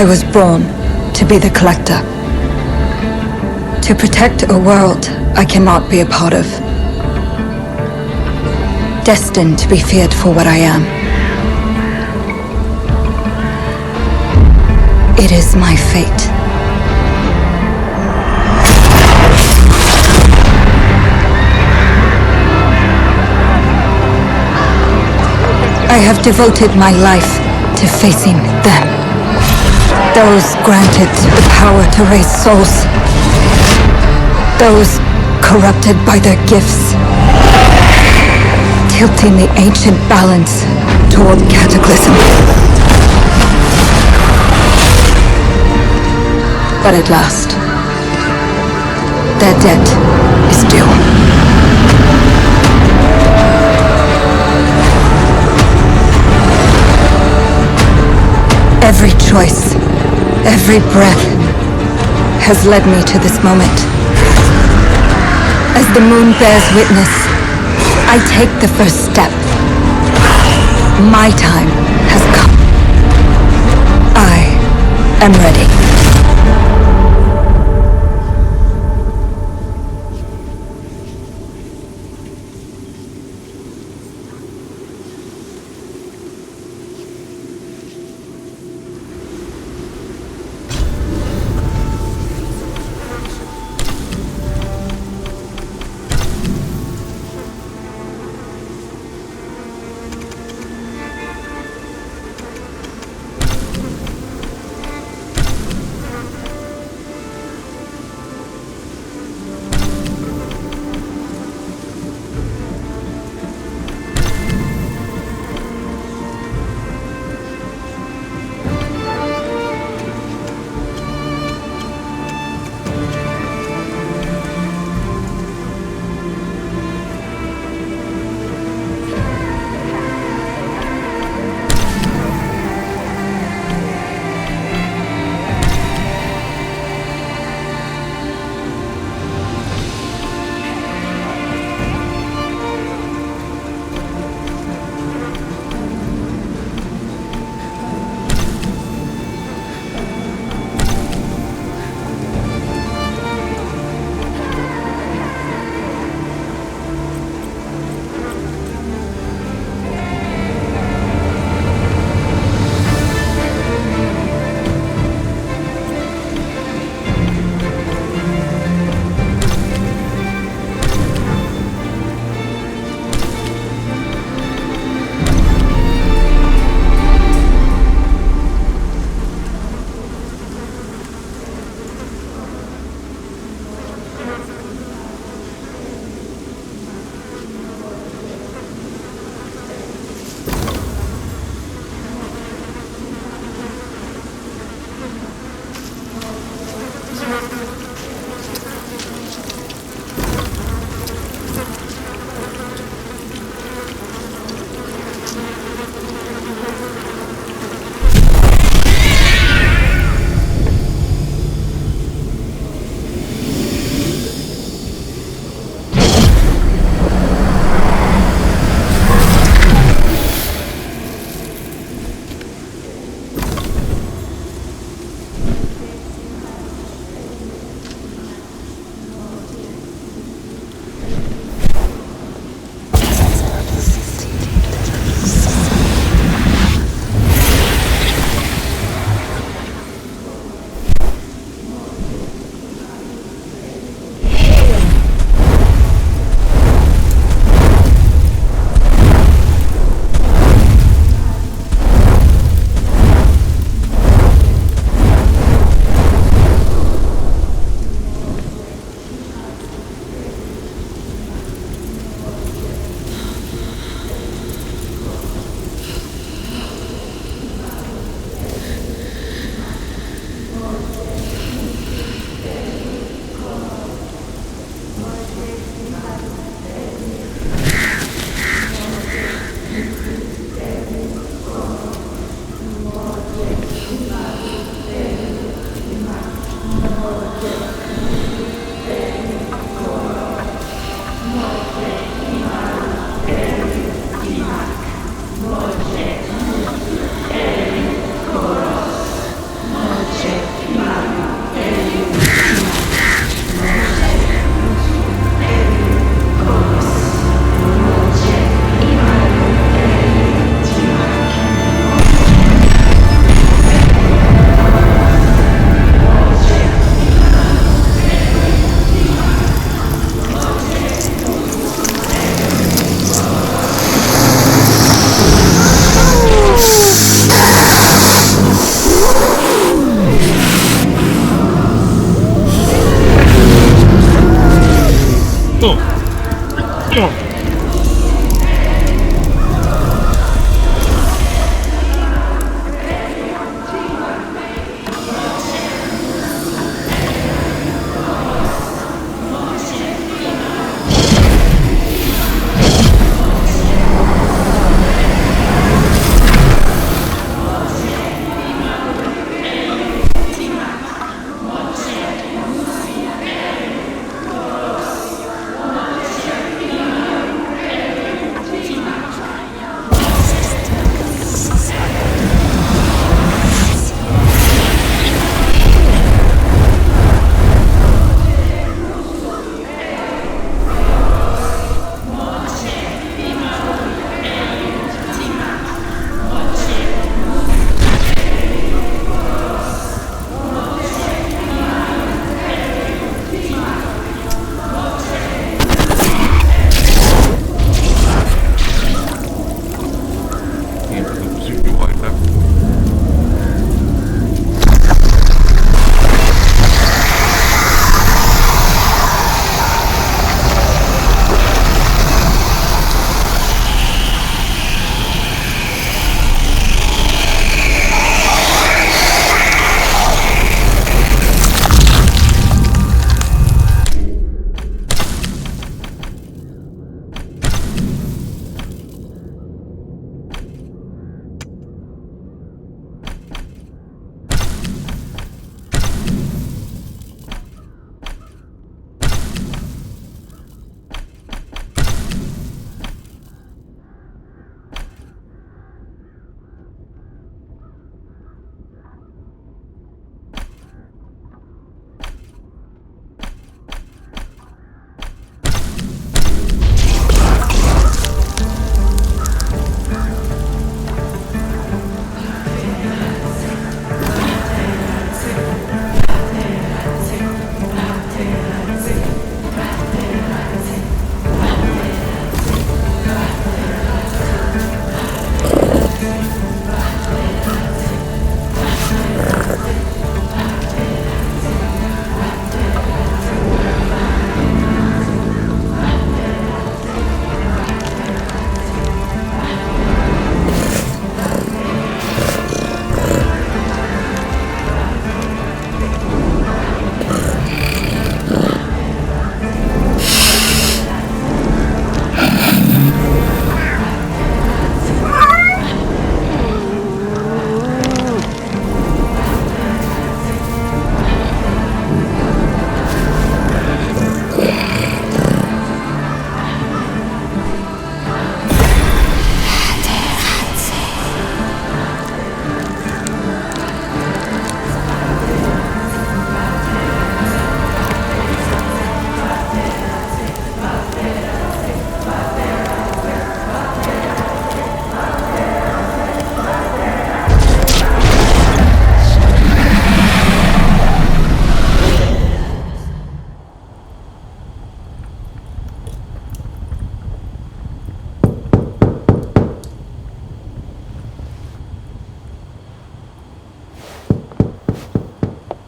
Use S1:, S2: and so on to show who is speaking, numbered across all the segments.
S1: I was born to be the collector. To protect a world I cannot be a part of. Destined to be feared for what I am. It is my fate. I have devoted my life to facing them. Those granted the power to raise souls. Those corrupted by their gifts. Tilting the ancient balance toward cataclysm. But at last, their debt is due. Every choice, every breath has led me to this moment. As the moon bears witness, I take the first step. My time has come. I am ready.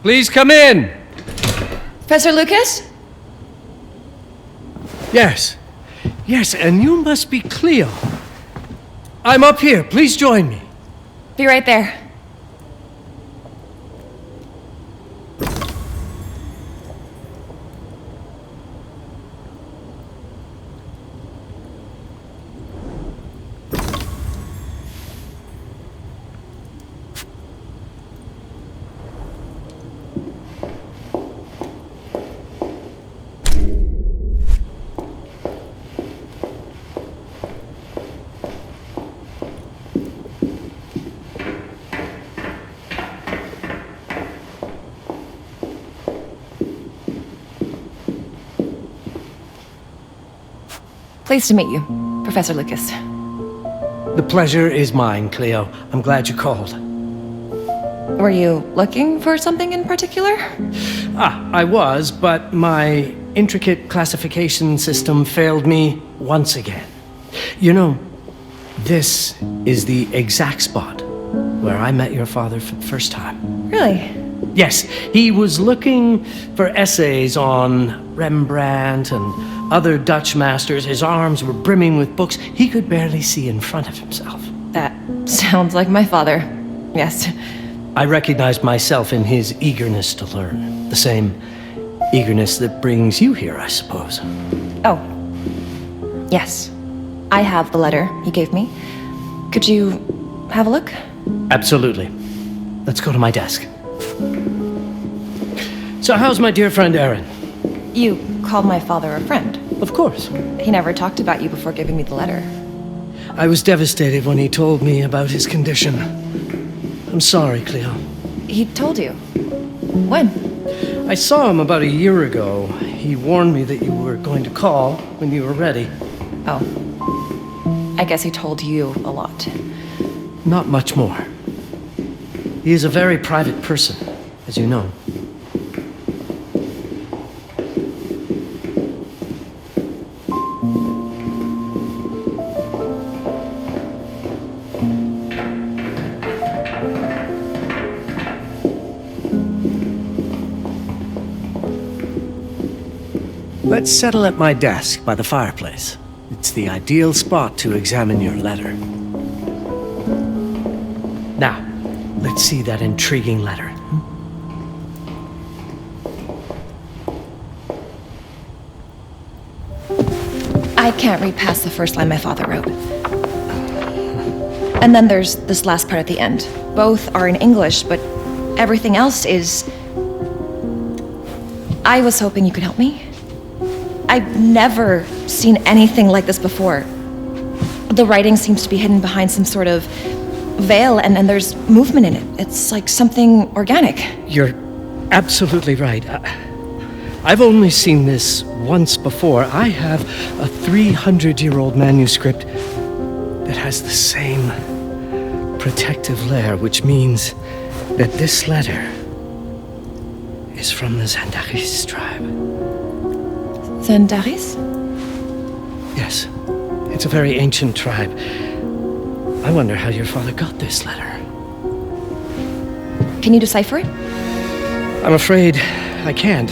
S2: Please come in.
S3: Professor Lucas?
S2: Yes. Yes, and you must be Cleo. I'm up here. Please join me.
S3: Be right there. Pleased to meet you, Professor Lucas.
S2: The pleasure is mine, Cleo. I'm glad you called.
S3: Were you looking for something in particular?
S2: I was, but my intricate classification system failed me once again. You know, this is the exact spot where I met your father for the first time.
S3: Really?
S2: Yes, he was looking for essays on Rembrandt and other Dutch masters. His arms were brimming with books. He could barely see in front of himself.
S3: That sounds like my father. Yes.
S2: I recognized myself in his eagerness to learn. The same eagerness that brings you here, I suppose.
S3: Oh. Yes. I have the letter he gave me. Could you have a look?
S2: Absolutely. Let's go to my desk. So how's my dear friend Aaron?
S3: You called my father a friend.
S2: Of course.
S3: He never talked about you before giving me the letter.
S2: I was devastated when he told me about his condition. I'm sorry, Cleo.
S3: He told you? When?
S2: I saw him about a year ago. He warned me that you were going to call when you were ready.
S3: Oh. I guess he told you a lot.
S2: Not much more. He is a very private person, as you know. Let's settle at my desk by the fireplace. It's the ideal spot to examine your letter. Now, let's see that intriguing letter.
S3: I can't read past the first line my father wrote. And then there's this last part at the end. Both are in English, but everything else is... I was hoping you could help me. I've never seen anything like this before. The writing seems to be hidden behind some sort of veil, and there's movement in it. It's like something organic.
S2: You're absolutely right. I've only seen this once before. I have a 300-year-old manuscript that has the same protective layer, which means that this letter is from the Zandaris tribe.
S3: Zandaris?
S2: Yes, it's a very ancient tribe. I wonder how your father got this letter.
S3: Can you decipher it?
S2: I'm afraid I can't.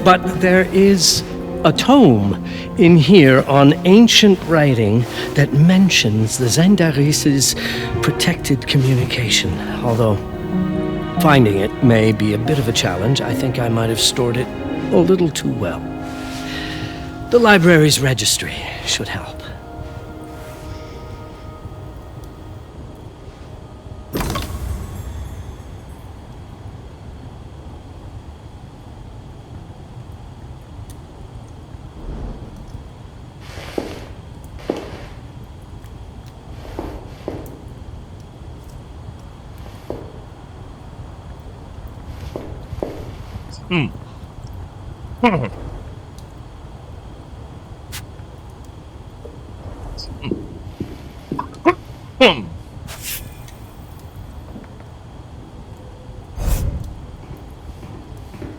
S2: But there is a tome in here on ancient writing that mentions the Zandaris' protected communication. Although finding it may be a bit of a challenge, I think I might have stored it a little too well. The library's registry should help.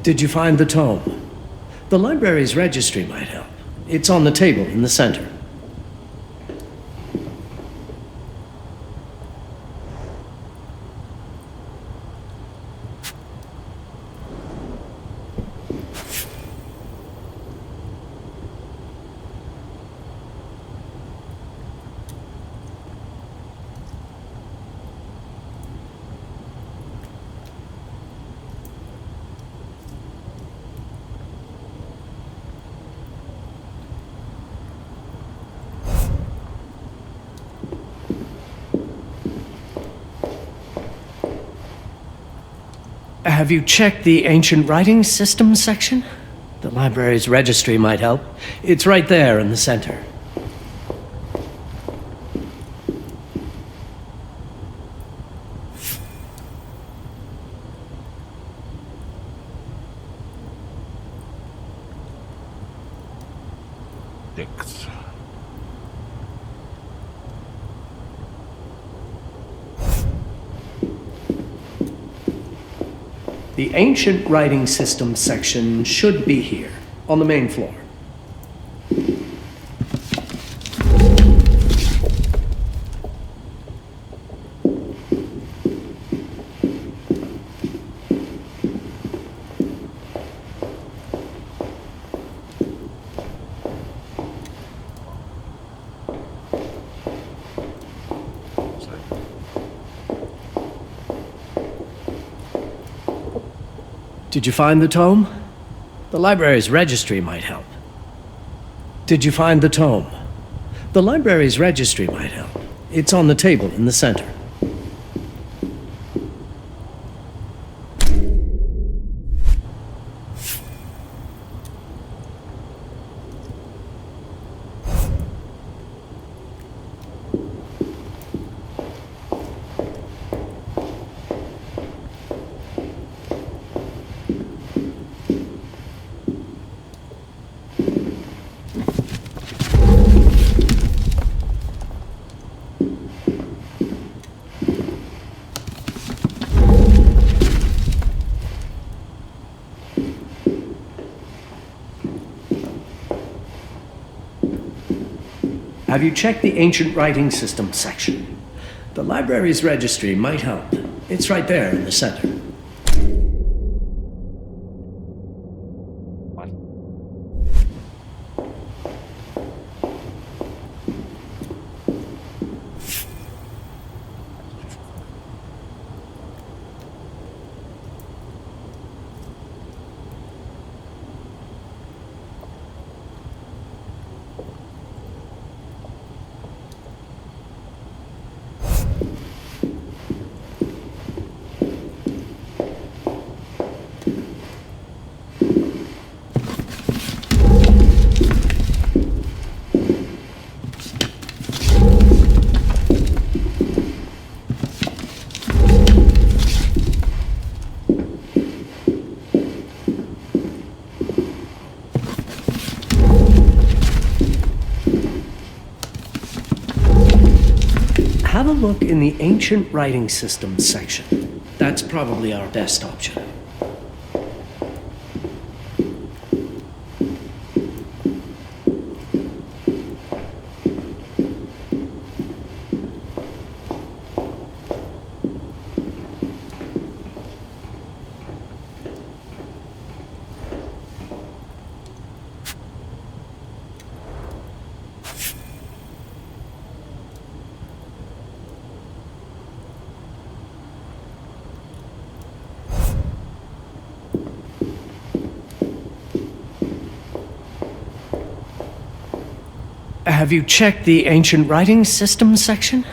S2: Did you find the tome? The library's registry might help. It's on the table in the center. Have you checked the ancient writing system section? The library's registry might help. It's right there in the center.
S4: Six.
S2: The ancient writing system section should be here, on the main floor. Did you find the tome? The library's registry might help. Did you find the tome? The library's registry might help. It's on the table in the center. Have you checked the ancient writing system section? The library's registry might help. It's right there in the center. Have a look in the ancient writing system section. That's probably our best option. Have you checked the ancient writing system section?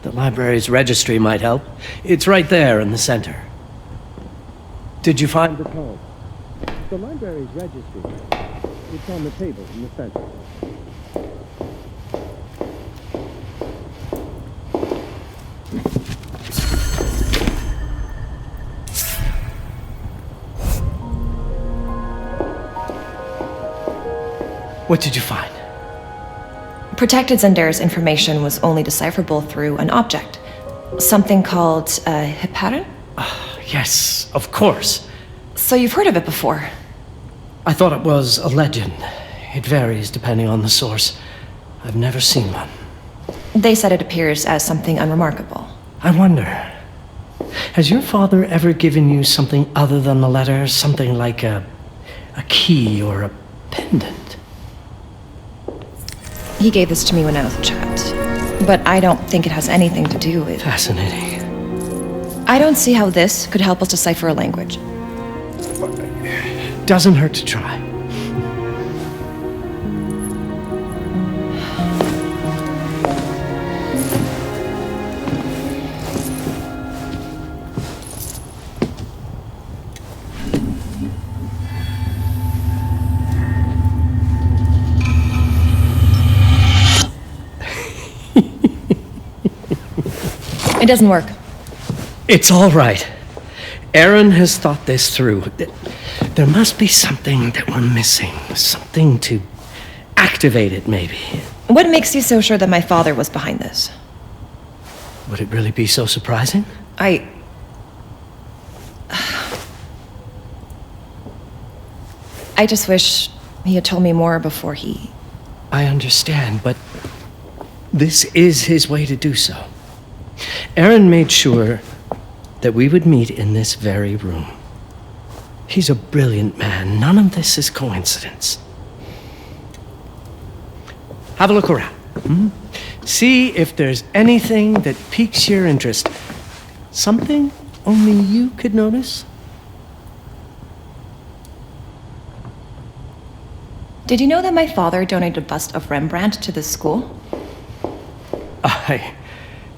S2: The library's registry might help. It's right there in the center. Did you find the tome? The library's registry. It's on the table in the center. What did you find?
S3: Protected Zendare's information was only decipherable through an object. Something called a heparin?
S2: Yes, of course.
S3: So you've heard of it before?
S2: I thought it was a legend. It varies depending on the source. I've never seen one.
S3: They said it appears as something unremarkable.
S2: I wonder, has your father ever given you something other than the letter? Something like a key or a pendant?
S3: He gave this to me when I was a child. But I don't think it has anything to do with...
S2: Fascinating.
S3: I don't see how this could help us decipher a language.
S2: Doesn't hurt to try.
S3: It doesn't work.
S2: It's all right. Aaron has thought this through. There must be something that we're missing. Something to activate it, maybe.
S3: What makes you so sure that my father was behind this?
S2: Would it really be so surprising?
S3: I just wish he had told me more before he...
S2: I understand, but this is his way to do so. Aaron made sure that we would meet in this very room. He's a brilliant man. None of this is coincidence. Have a look around. See if there's anything that piques your interest. Something only you could notice.
S3: Did you know that my father donated a bust of Rembrandt to this school?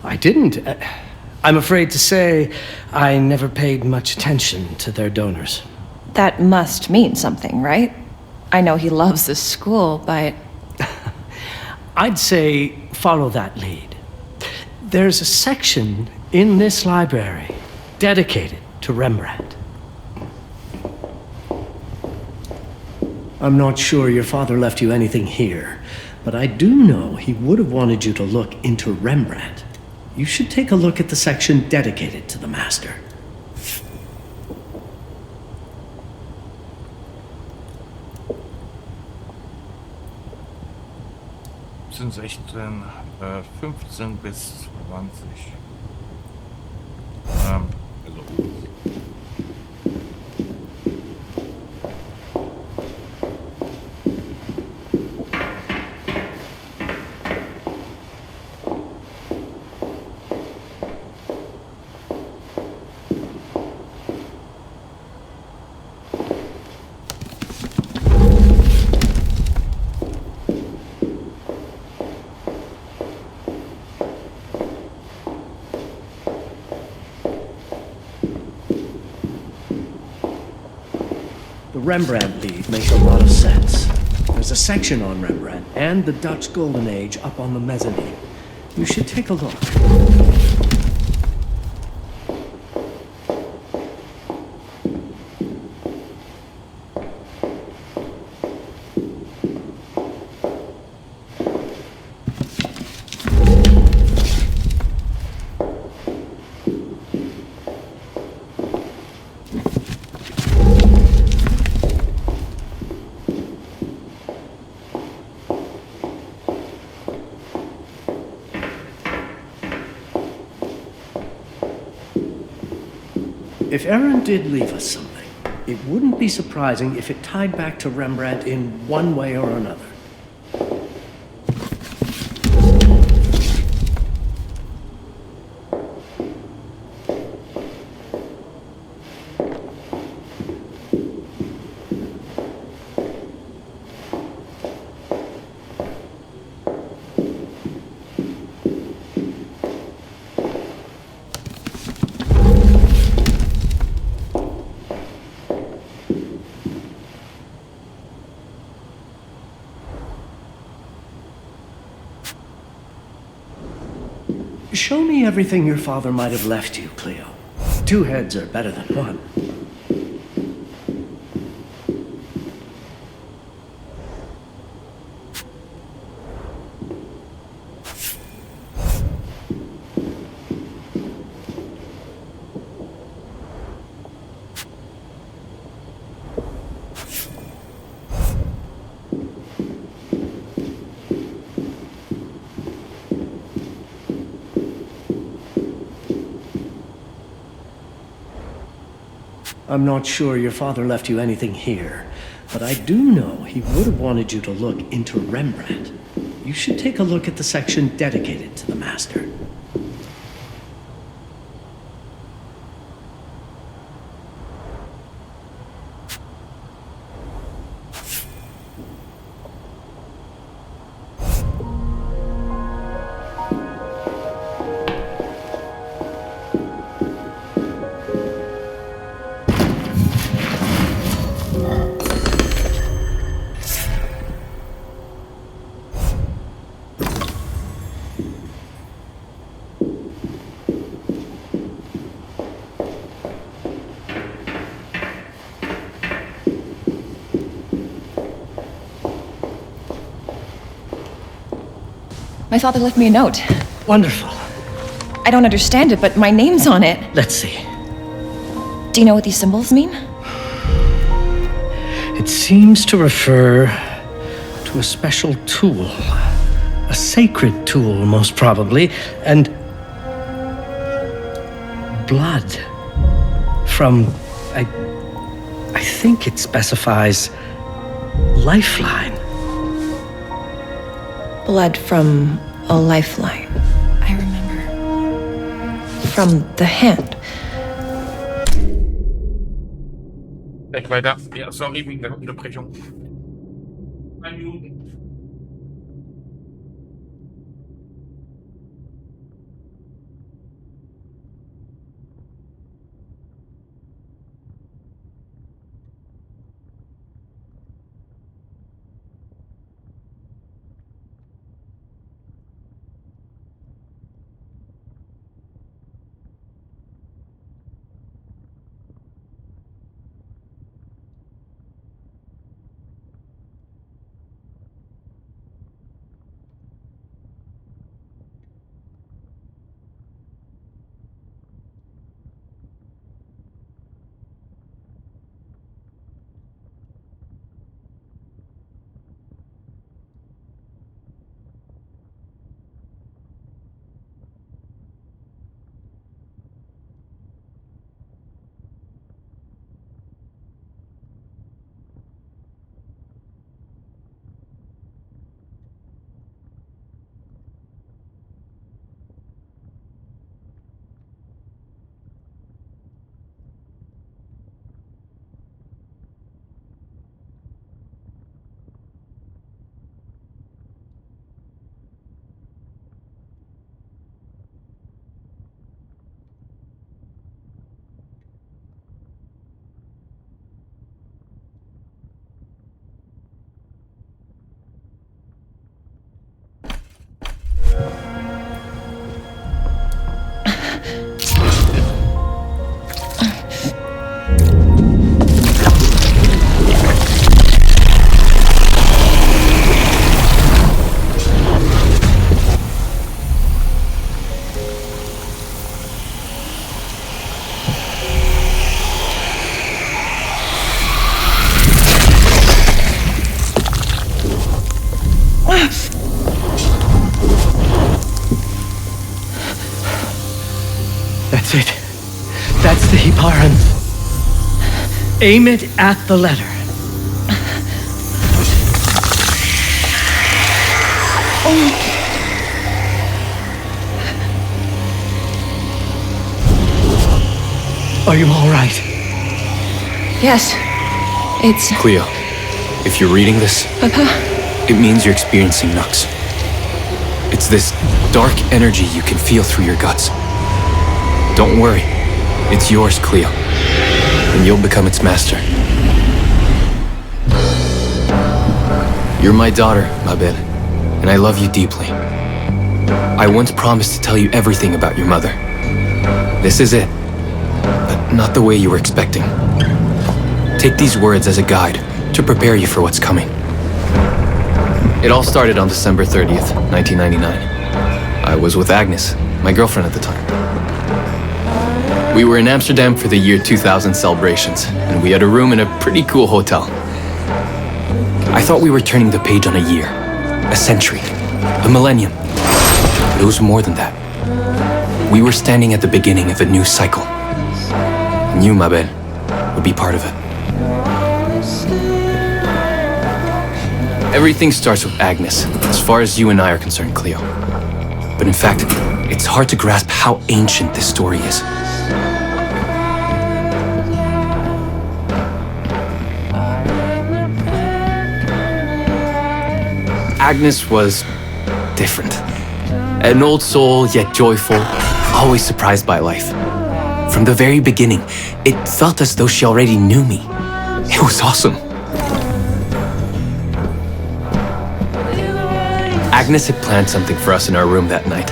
S2: I didn't. I'm afraid to say I never paid much attention to their donors.
S3: That must mean something, right? I know he loves this school, but...
S2: I'd say follow that lead. There's a section in this library dedicated to Rembrandt. I'm not sure your father left you anything here, but I do know he would have wanted you to look into Rembrandt. You should take a look at the section dedicated to the master.
S4: Sind 16, 15 bis 20. Also.
S2: The Rembrandt lead makes a lot of sense. There's a section on Rembrandt and the Dutch Golden Age up on the mezzanine. You should take a look. If Aaron did leave us something, it wouldn't be surprising if it tied back to Rembrandt in one way or another. Show me everything your father might have left you, Cleo. Two heads are better than one. I'm not sure your father left you anything here, but I do know he would have wanted you to look into Rembrandt. You should take a look at the section dedicated to the master.
S3: My father left me a note.
S2: Wonderful.
S3: I don't understand it, but my name's on it.
S2: Let's see.
S3: Do you know what these symbols mean?
S2: It seems to refer to a special tool. A sacred tool, most probably, and blood from, I think it specifies lifeline.
S3: Blood from a lifeline. I remember. From the hand.
S4: Weg weiter. Ja, sorry wegen der Unterbrechung. 1 Minute.
S2: That's it. That's the Hiparan. Aim it at the letter. Are you all right?
S3: Yes. It's...
S5: Cleo, if you're reading this,
S3: Papa?
S5: it means you're experiencing Nux. It's this dark energy you can feel through your guts. Don't worry, it's yours, Cleo, and you'll become its master. You're my daughter, Mabel, and I love you deeply. I once promised to tell you everything about your mother. This is it, but not the way you were expecting. Take these words as a guide to prepare you for what's coming. It all started on December 30th, 1999. I was with Agnes, my girlfriend at the time. We were in Amsterdam for the year 2000 celebrations, and we had a room in a pretty cool hotel. I thought we were turning the page on a year, a century, a millennium. But it was more than that. We were standing at the beginning of a new cycle. And you, Mabel, would be part of it. Everything starts with Agnes, as far as you and I are concerned, Cleo. But in fact, it's hard to grasp how ancient this story is. Agnes was different. An old soul, yet joyful, always surprised by life. From the very beginning, it felt as though she already knew me. It was awesome. Agnes had planned something for us in our room that night.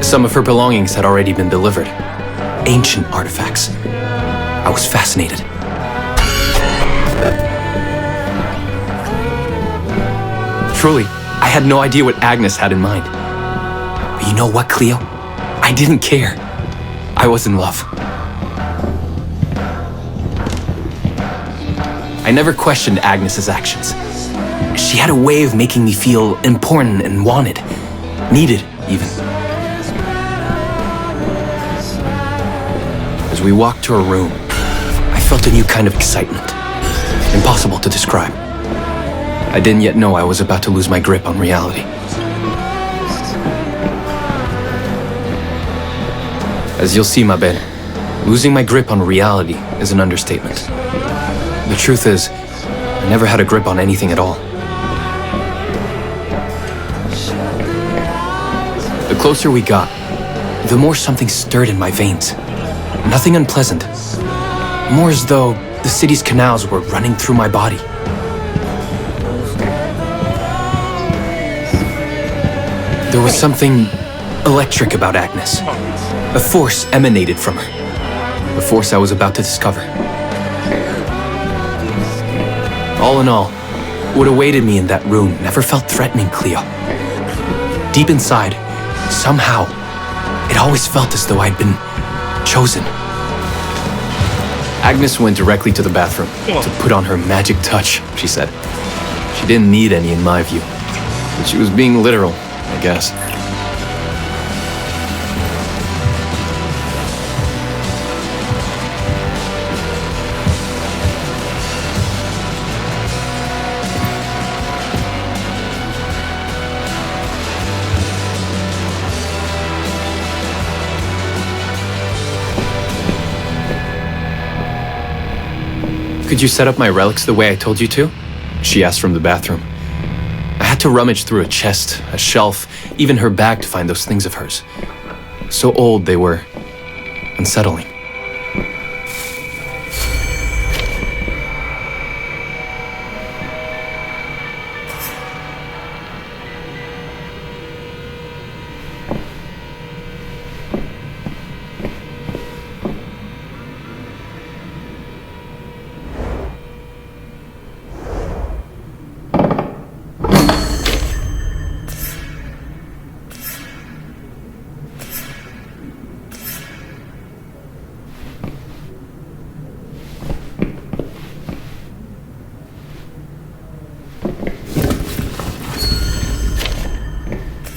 S5: Some of her belongings had already been delivered. Ancient artifacts. I was fascinated. Truly, I had no idea what Agnes had in mind. But you know what, Cleo? I didn't care. I was in love. I never questioned Agnes's actions. She had a way of making me feel important and wanted. Needed, even. As we walked to her room, I felt a new kind of excitement. Impossible to describe. I didn't yet know I was about to lose my grip on reality. As you'll see, Mabel, losing my grip on reality is an understatement. The truth is, I never had a grip on anything at all. The closer we got, the more something stirred in my veins. Nothing unpleasant. More as though the city's canals were running through my body. There was something electric about Agnes. A force emanated from her. The force I was about to discover. All in all, what awaited me in that room never felt threatening, Cleo. Deep inside, somehow, it always felt as though I'd been chosen. Agnes went directly to the bathroom to put on her magic touch, she said. She didn't need any in my view, but she was being literal, I guess. Could you set up my relics the way I told you to? She asked from the bathroom. I had to rummage through a chest, a shelf, even her bag to find those things of hers. So old they were unsettling.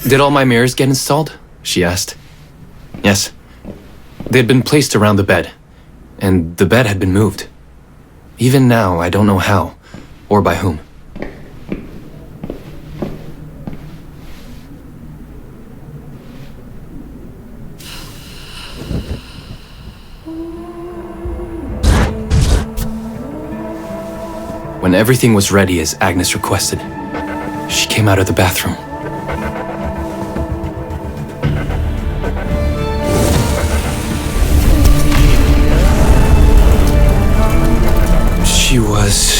S5: Did all my mirrors get installed? She asked. Yes. They had been placed around the bed, and the bed had been moved. Even now, I don't know how, or by whom. When everything was ready as Agnes requested, she came out of the bathroom. She was...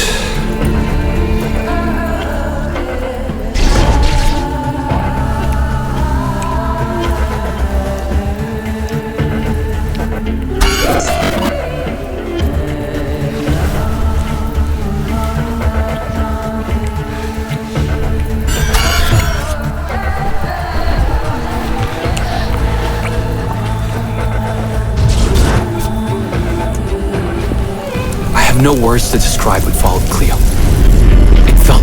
S5: No words to describe what followed, Cleo. It felt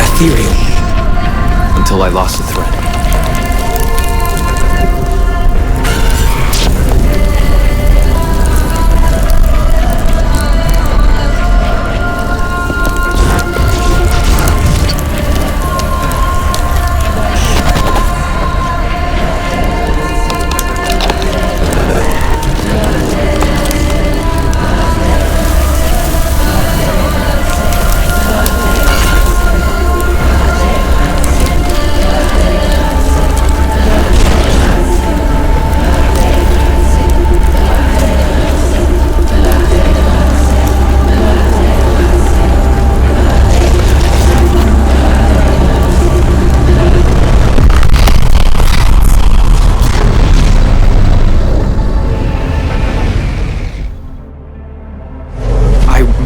S5: ethereal until I lost the thread.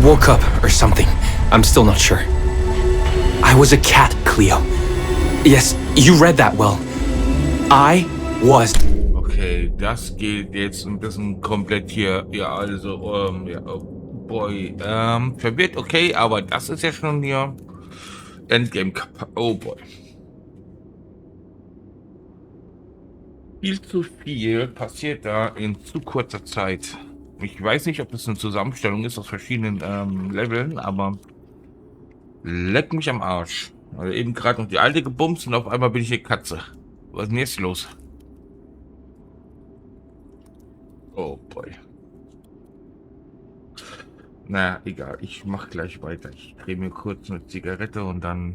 S5: Woke up or something. I'm still not sure. I was a cat, Cleo. Yes, you read that well. I was.
S4: Okay, das geht jetzt ein bisschen komplett hier. Ja, also, ja, oh boy. Verwirrt, okay, aber das ist ja schon hier Endgame. Oh boy. Viel zu viel passiert da in zu kurzer Zeit. Ich weiß nicht, ob das eine Zusammenstellung ist aus verschiedenen Leveln, aber leck mich am Arsch. Also eben gerade noch die alte gebumst und auf einmal bin ich hier Katze. Was ist denn jetzt los? Oh boy. Na, egal. Ich mach gleich weiter. Ich drehe mir kurz eine Zigarette und dann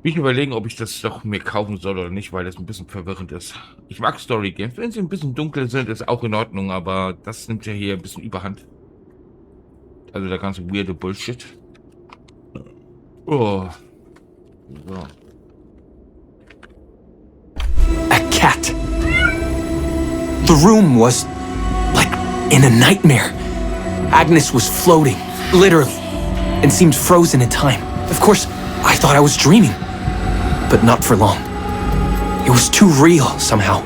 S4: will ich überlegen, ob ich das doch mir kaufen soll oder nicht, weil das ein bisschen verwirrend ist. Ich mag Story Games. Wenn sie ein bisschen dunkel sind, ist auch in Ordnung, aber das nimmt ja hier ein bisschen Überhand. Also der ganze weirde Bullshit. Oh. So.
S5: A cat. The room was like in a nightmare. Agnes was floating, literally, and seemed frozen in time. Of course, I thought I was dreaming, but not for long. It was too real somehow.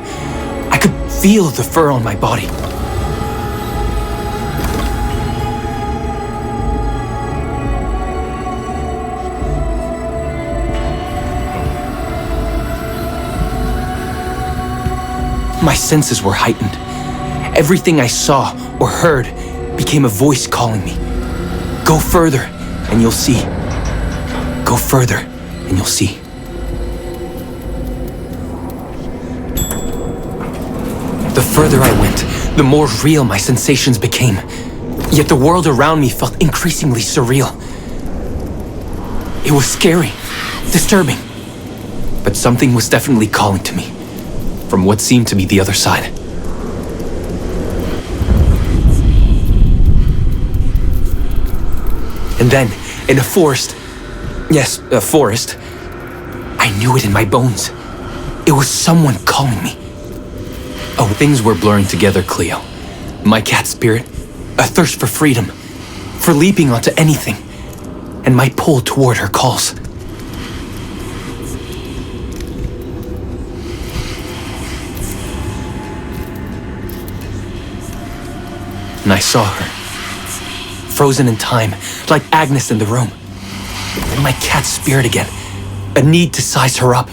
S5: I could feel the fur on my body. My senses were heightened. Everything I saw or heard became a voice calling me. Go further, and you'll see. Go further, and you'll see. The further I went, the more real my sensations became. Yet the world around me felt increasingly surreal. It was scary, disturbing. But something was definitely calling to me, from what seemed to be the other side. And then, in a forest, yes, a forest, I knew it in my bones. It was someone calling me. Oh, things were blurring together, Cleo. My cat spirit, a thirst for freedom, for leaping onto anything, and my pull toward her calls. And I saw her, frozen in time, like Agnes in the room. And my cat spirit again, a need to size her up.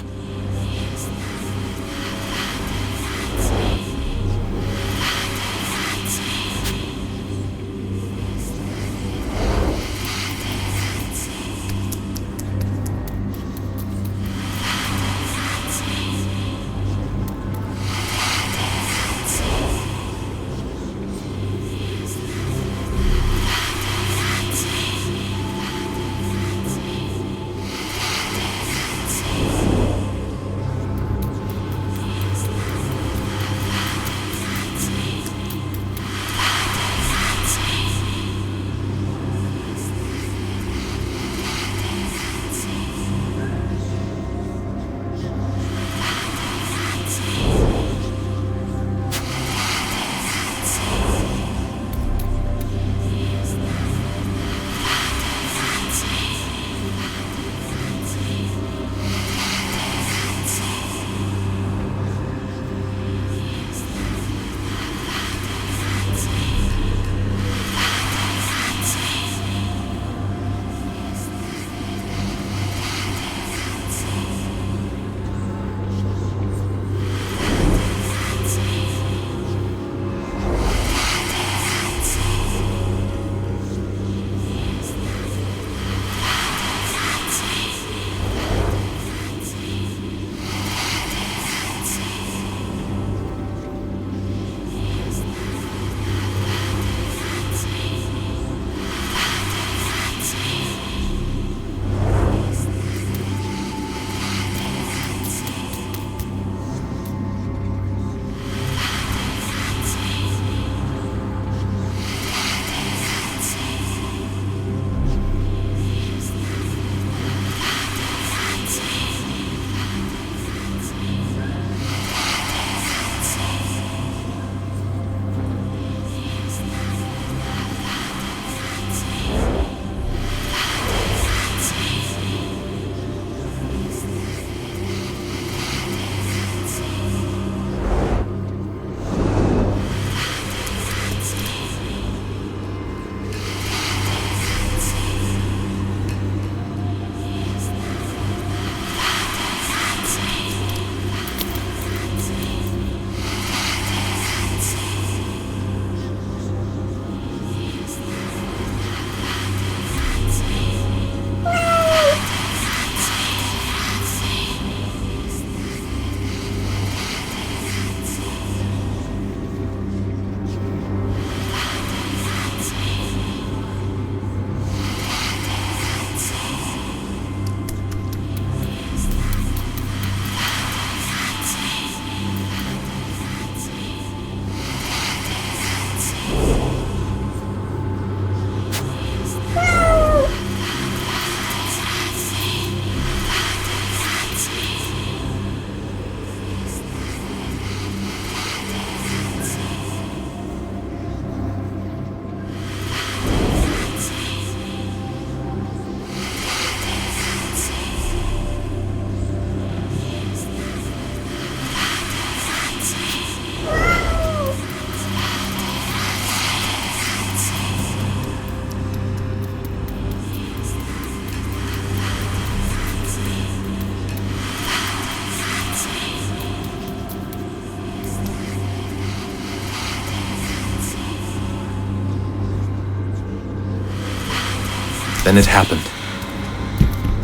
S5: Then it happened.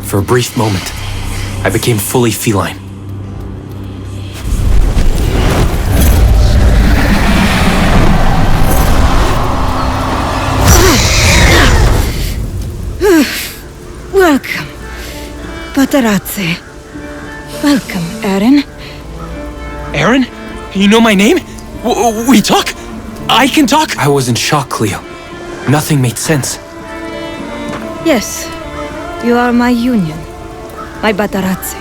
S5: For a brief moment, I became fully feline.
S1: Welcome, Patarazzi. Welcome, Aaron.
S6: Aaron? You know my name? We talk? I can talk?
S5: I was in shock, Cleo. Nothing made sense.
S1: Yes, you are my union. My Patarazzi.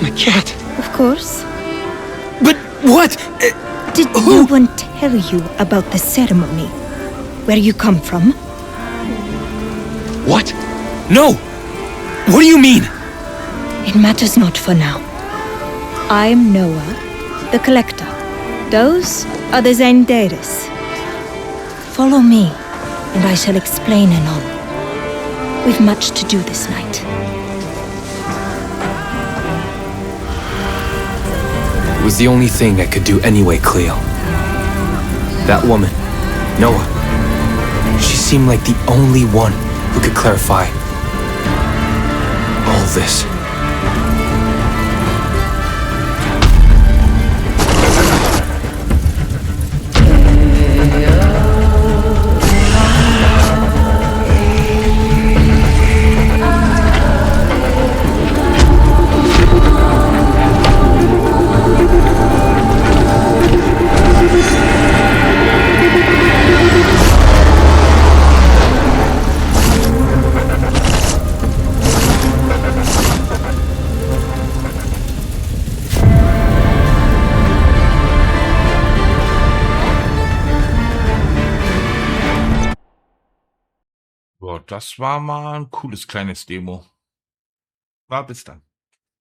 S6: My cat.
S1: Of course.
S6: But what?
S1: Did no one tell you about the ceremony? Where you come from?
S6: What? No! What do you mean?
S1: It matters not for now. I'm Noah, the Collector. Those are the Zendaris. Follow me, and I shall explain and all. We've much to do this night.
S5: It was the only thing I could do anyway, Cleo. That woman, Noah, she seemed like the only one who could clarify all this.
S4: Boah, das war mal ein cooles kleines Demo. War bis dann.